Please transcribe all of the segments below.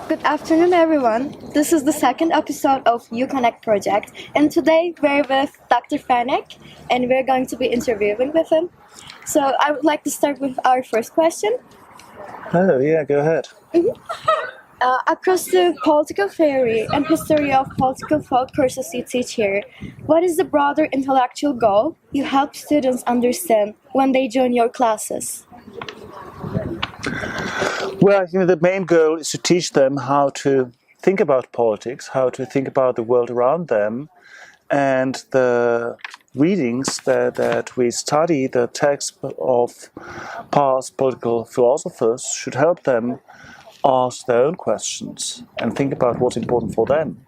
Good afternoon, everyone. This is the second episode of UKonnect project, and today we're with Dr. Franěk, and we're going to be interviewing with him. So I would like to start with our first question. Oh, yeah, go ahead. Across the political theory and history of political thought courses you teach here, what is the broader intellectual goal you help students understand when they join your classes? Well, I think the main goal is to teach them how to think about politics, how to think about the world around them, and the readings that we study, the texts of past political philosophers, should help them ask their own questions and think about what's important for them.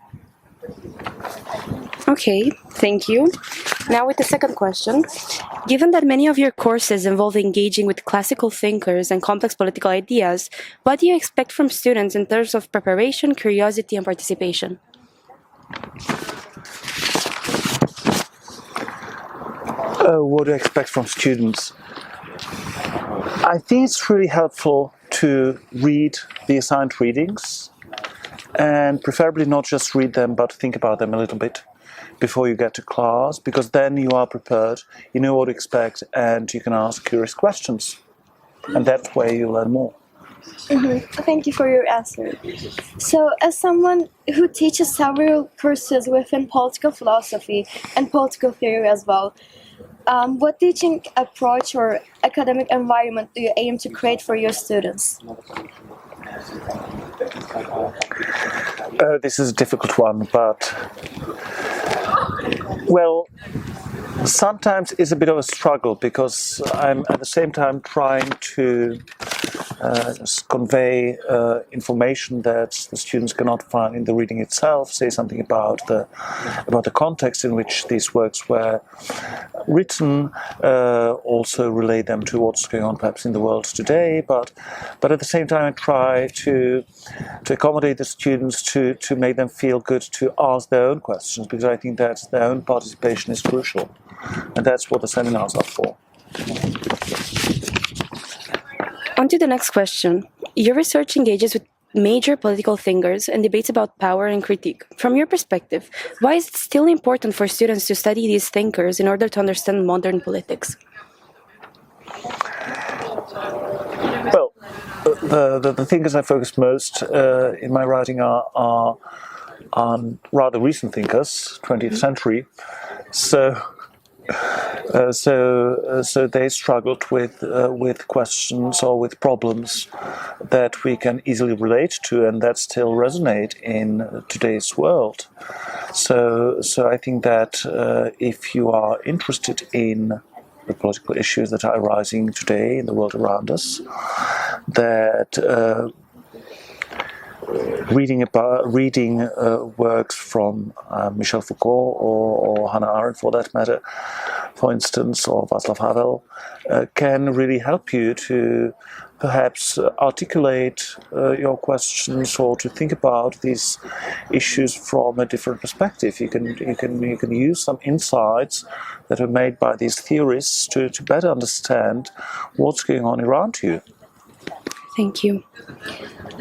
Okay, thank you. Now with the second question. Given that many of your courses involve engaging with classical thinkers and complex political ideas, what do you expect from students in terms of preparation, curiosity, and participation? What do I expect from students? I think it's really helpful to read the assigned readings, and preferably not just read them, but think about them a little bit before you get to class, because then you are prepared, you know what to expect, and you can ask curious questions. And that way you learn more. Thank you for your answer. So, as someone who teaches several courses within political philosophy and political theory as well, what teaching approach or academic environment do you aim to create for your students? This is a difficult one, but well, sometimes it's a bit of a struggle because I'm at the same time trying to convey information that the students cannot find in the reading itself, say something about the context in which these works were written, also relate them to what's going on perhaps in the world today, but at the same time I try to accommodate the students, to make them feel good to ask their own questions, because I think that their own participation is crucial, and that's what the seminars are for. On to the next question. Your research engages with major political thinkers and debates about power and critique. From your perspective, why is it still important for students to study these thinkers in order to understand modern politics? Well, the thinkers I focus most in my writing are rather recent thinkers, 20th century. So they struggled with questions or with problems that we can easily relate to and that still resonate in today's world. So I think that if you are interested in the political issues that are arising today in the world around us, that reading works from Michel Foucault or Hannah Arendt, for that matter, for instance, or Václav Havel, can really help you to perhaps articulate your questions or to think about these issues from a different perspective. You can use some insights that are made by these theorists to better understand what's going on around you. Thank you.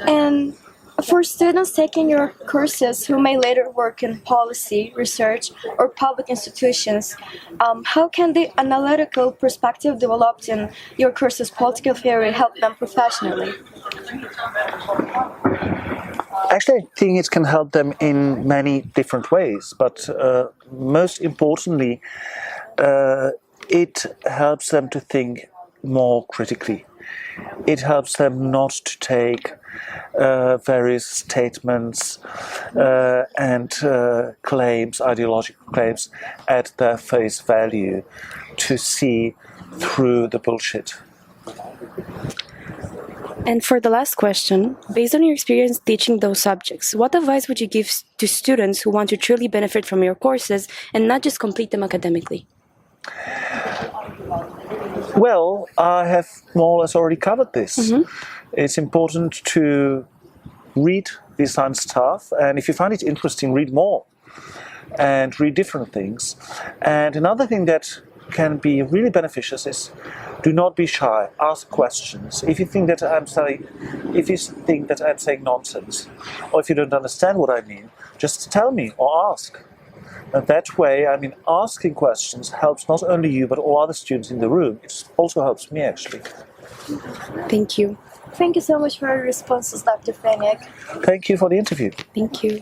And for students taking your courses who may later work in policy, research, or public institutions, how can the analytical perspective developed in your course's political theory help them professionally? Actually, I think it can help them in many different ways, but most importantly, it helps them to think more critically. It helps them not to take various statements and claims, ideological claims, at their face value, to see through the bullshit. And for the last question, based on your experience teaching those subjects, what advice would you give to students who want to truly benefit from your courses and not just complete them academically? Well, I have more or less already covered this. It's important to read the science stuff, and if you find it interesting, read more and read different things. And another thing that can be really beneficial is Do not be shy. Ask questions. If you think that I'm saying nonsense, or if you don't understand what I mean, just tell me or ask. And that way, asking questions helps not only you but all other students in the room. It also helps me, actually. Thank you. Thank you so much for your responses, Dr. Franěk. Thank you for the interview. Thank you.